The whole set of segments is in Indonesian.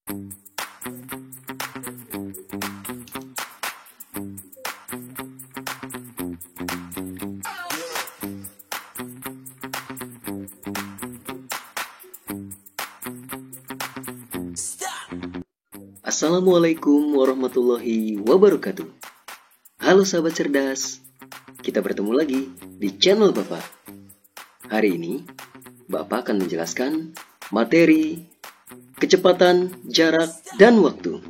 Assalamualaikum warahmatullahi wabarakatuh. Halo sahabat cerdas, kita bertemu lagi di channel Bapak. Hari ini, Bapak akan menjelaskan materi kecepatan, jarak, dan waktu.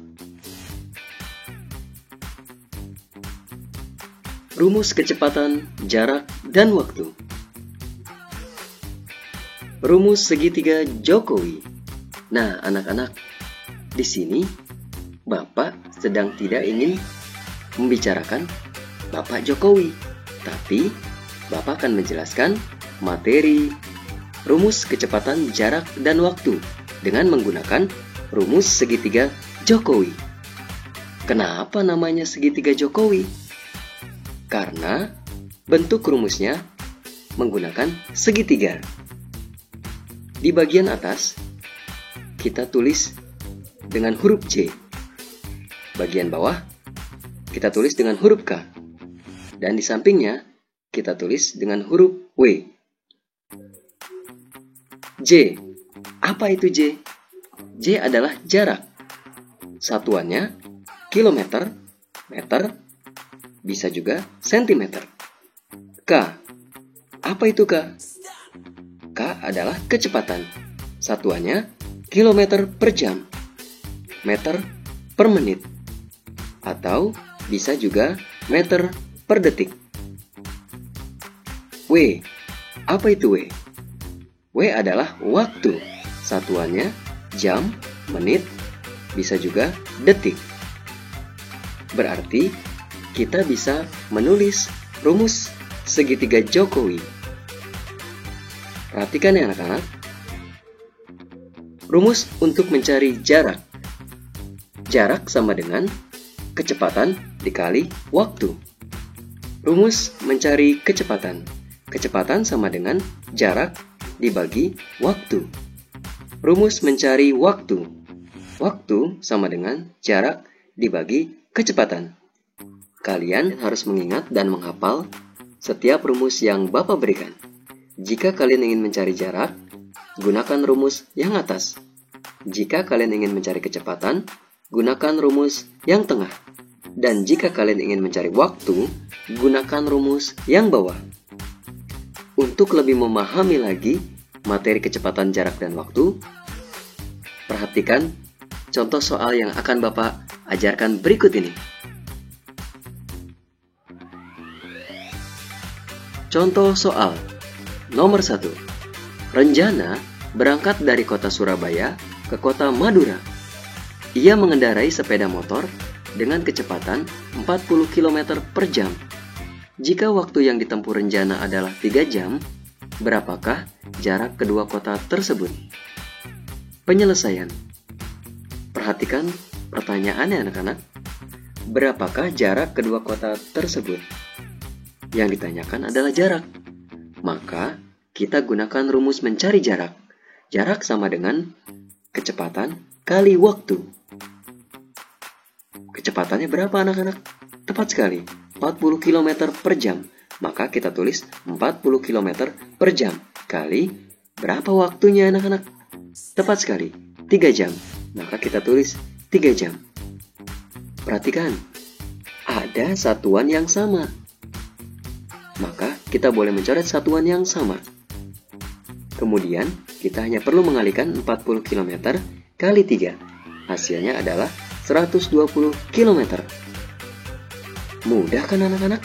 Rumus kecepatan, jarak, dan waktu. Rumus segitiga Jokowi. Nah, anak-anak, di sini Bapak sedang tidak ingin membicarakan Bapak Jokowi, tapi Bapak akan menjelaskan materi rumus kecepatan, jarak, dan waktu dengan menggunakan rumus segitiga Jokowi. Kenapa namanya segitiga Jokowi? Karena bentuk rumusnya menggunakan segitiga. Di bagian atas, kita tulis dengan huruf J. Bagian bawah, kita tulis dengan huruf K. Dan di sampingnya, kita tulis dengan huruf W. J. Apa itu J? J adalah jarak. Satuannya kilometer, meter, bisa juga sentimeter. K. Apa itu K? K adalah kecepatan. Satuannya kilometer per jam, meter per menit, atau bisa juga meter per detik. W. Apa itu W? W adalah waktu. Satuannya jam, menit, bisa juga detik. Berarti kita bisa menulis rumus segitiga Jokowi. Perhatikan ya anak-anak. Rumus untuk mencari jarak. Jarak sama dengan kecepatan dikali waktu. Rumus mencari kecepatan. Kecepatan sama dengan jarak dibagi waktu. Rumus mencari waktu. Waktu sama dengan jarak dibagi kecepatan. Kalian harus mengingat dan menghafal setiap rumus yang Bapak berikan. Jika kalian ingin mencari jarak, gunakan rumus yang atas. Jika kalian ingin mencari kecepatan, gunakan rumus yang tengah. Dan jika kalian ingin mencari waktu, gunakan rumus yang bawah. Untuk lebih memahami lagi materi kecepatan, jarak, dan waktu, perhatikan contoh soal yang akan Bapak ajarkan berikut ini. Contoh soal nomor 1. Renjana berangkat dari kota Surabaya ke kota Madura. Ia mengendarai sepeda motor dengan kecepatan 40 km per jam. Jika waktu yang ditempuh Renjana adalah 3 jam, berapakah jarak kedua kota tersebut? Penyelesaian. Perhatikan pertanyaannya anak-anak. Berapakah jarak kedua kota tersebut? Yang ditanyakan adalah jarak. Maka kita gunakan rumus mencari jarak. Jarak sama dengan kecepatan kali waktu. Kecepatannya berapa anak-anak? Tepat sekali, 40 km per jam. Maka kita tulis 40 km per jam kali berapa waktunya anak-anak? Tepat sekali, 3 jam. Maka kita tulis 3 jam. Perhatikan, ada satuan yang sama. Maka kita boleh mencoret satuan yang sama. Kemudian kita hanya perlu mengalihkan 40 km kali 3. Hasilnya adalah 120 km. Mudah kan anak-anak?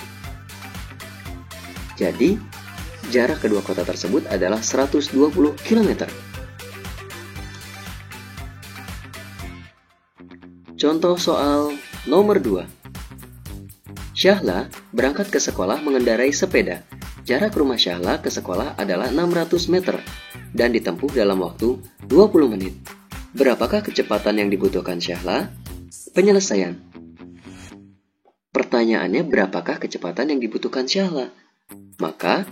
Jadi jarak kedua kota tersebut adalah 120 km. Contoh soal nomor 2. Syahla berangkat ke sekolah mengendarai sepeda. Jarak rumah Syahla ke sekolah adalah 600 meter dan ditempuh dalam waktu 20 menit. Berapakah kecepatan yang dibutuhkan Syahla? Penyelesaian. Pertanyaannya, berapakah kecepatan yang dibutuhkan Syahla? Maka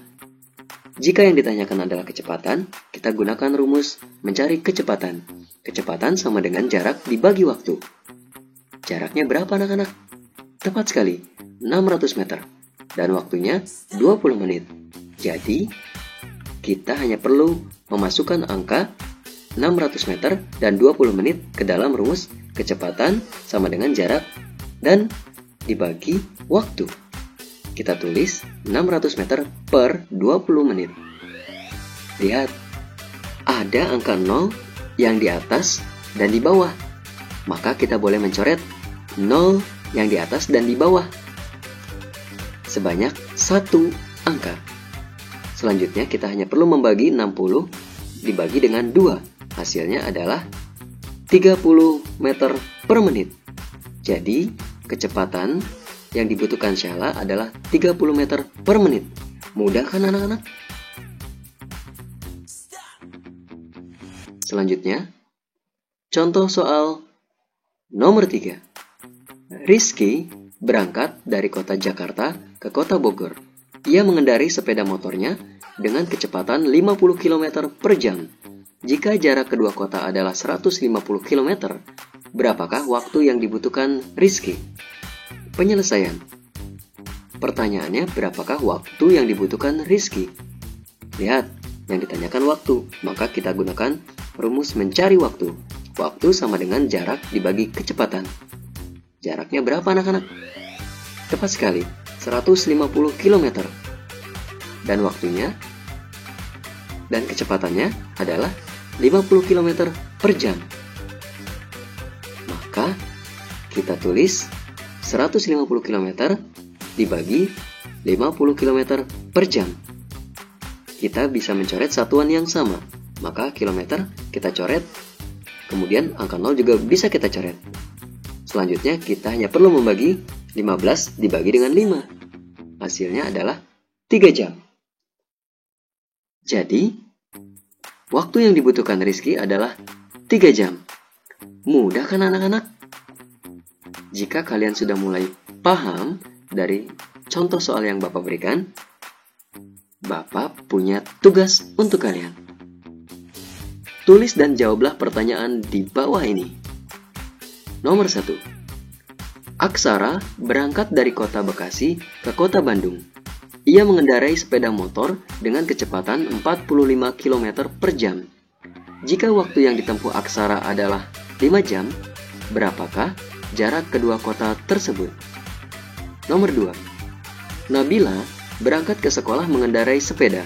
Jika yang ditanyakan adalah kecepatan, kita gunakan rumus mencari kecepatan. Kecepatan sama dengan jarak dibagi waktu. Jaraknya berapa anak-anak? Tepat sekali, 600 meter. Dan waktunya 20 menit. Jadi, kita hanya perlu memasukkan angka 600 meter dan 20 menit ke dalam rumus kecepatan sama dengan jarak dan dibagi waktu. Kita tulis 600 meter per 20 menit. Lihat, ada angka 0 yang di atas dan di bawah. Maka kita boleh mencoret 0 yang di atas dan di bawah sebanyak 1 angka. Selanjutnya kita hanya perlu membagi 60 dibagi dengan 2. Hasilnya adalah 30 meter per menit. Jadi, kecepatan yang dibutuhkan Syahla adalah 30 meter per menit. Mudah kan anak-anak? Selanjutnya, contoh soal nomor 3. Rizky berangkat dari kota Jakarta ke kota Bogor. Ia mengendarai sepeda motornya dengan kecepatan 50 km per jam. Jika jarak kedua kota adalah 150 km, berapakah waktu yang dibutuhkan Rizky? Penyelesaian. Pertanyaannya, berapakah waktu yang dibutuhkan Rizky? Lihat, yang ditanyakan waktu, maka kita gunakan rumus mencari waktu. Waktu sama dengan jarak dibagi kecepatan. Jaraknya berapa anak-anak? Tepat sekali, 150 km. Dan waktunya dan kecepatannya adalah 50 km per jam. Maka kita tulis 150 km dibagi 50 km per jam. Kita bisa mencoret satuan yang sama. Maka kilometer kita coret, kemudian angka 0 juga bisa kita coret. Selanjutnya kita hanya perlu membagi 15 dibagi dengan 5. Hasilnya adalah 3 jam. Jadi, waktu yang dibutuhkan Rizky adalah 3 jam. Mudah kan anak-anak? Jika kalian sudah mulai paham dari contoh soal yang Bapak berikan, Bapak punya tugas untuk kalian. Tulis dan jawablah pertanyaan di bawah ini. Nomor 1. Aksara berangkat dari kota Bekasi ke kota Bandung. Ia mengendarai sepeda motor dengan kecepatan 45 km per jam. Jika waktu yang ditempuh Aksara adalah 5 jam, berapakah jarak kedua kota tersebut? Nomor 2. Nabila berangkat ke sekolah mengendarai sepeda.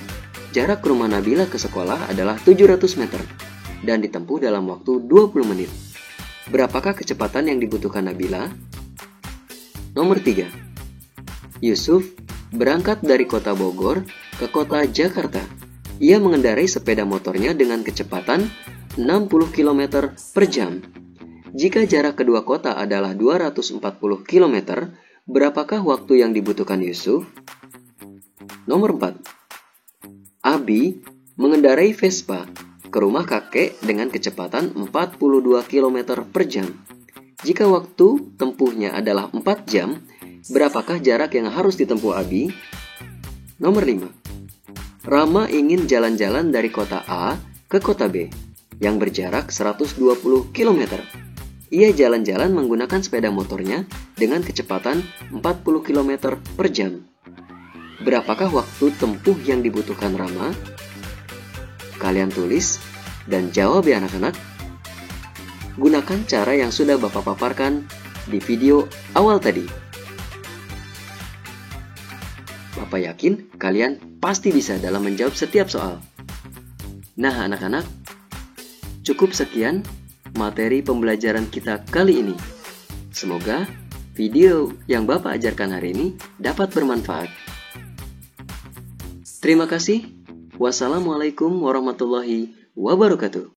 Jarak rumah Nabila ke sekolah adalah 700 meter dan ditempuh dalam waktu 20 menit. Berapakah kecepatan yang dibutuhkan Nabila? Nomor 3. Yusuf berangkat dari kota Bogor ke kota Jakarta. Ia mengendarai sepeda motornya dengan kecepatan 60 km per jam. Jika jarak kedua kota adalah 240 km, berapakah waktu yang dibutuhkan Yusuf? Nomor 4. Abi mengendarai Vespa ke rumah kakek dengan kecepatan 42 km per jam. Jika waktu tempuhnya adalah 4 jam, berapakah jarak yang harus ditempuh Abi? Nomor 5. Rama ingin jalan-jalan dari kota A ke kota B yang berjarak 120 km. Ia jalan-jalan menggunakan sepeda motornya dengan kecepatan 40 km per jam. Berapakah waktu tempuh yang dibutuhkan Rama? Kalian tulis dan jawab ya anak-anak. Gunakan cara yang sudah Bapak paparkan di video awal tadi. Bapak yakin kalian pasti bisa dalam menjawab setiap soal. Nah anak-anak, cukup sekian materi pembelajaran kita kali ini. Semoga video yang Bapak ajarkan hari ini dapat bermanfaat. Terima kasih. Wassalamualaikum warahmatullahi wabarakatuh.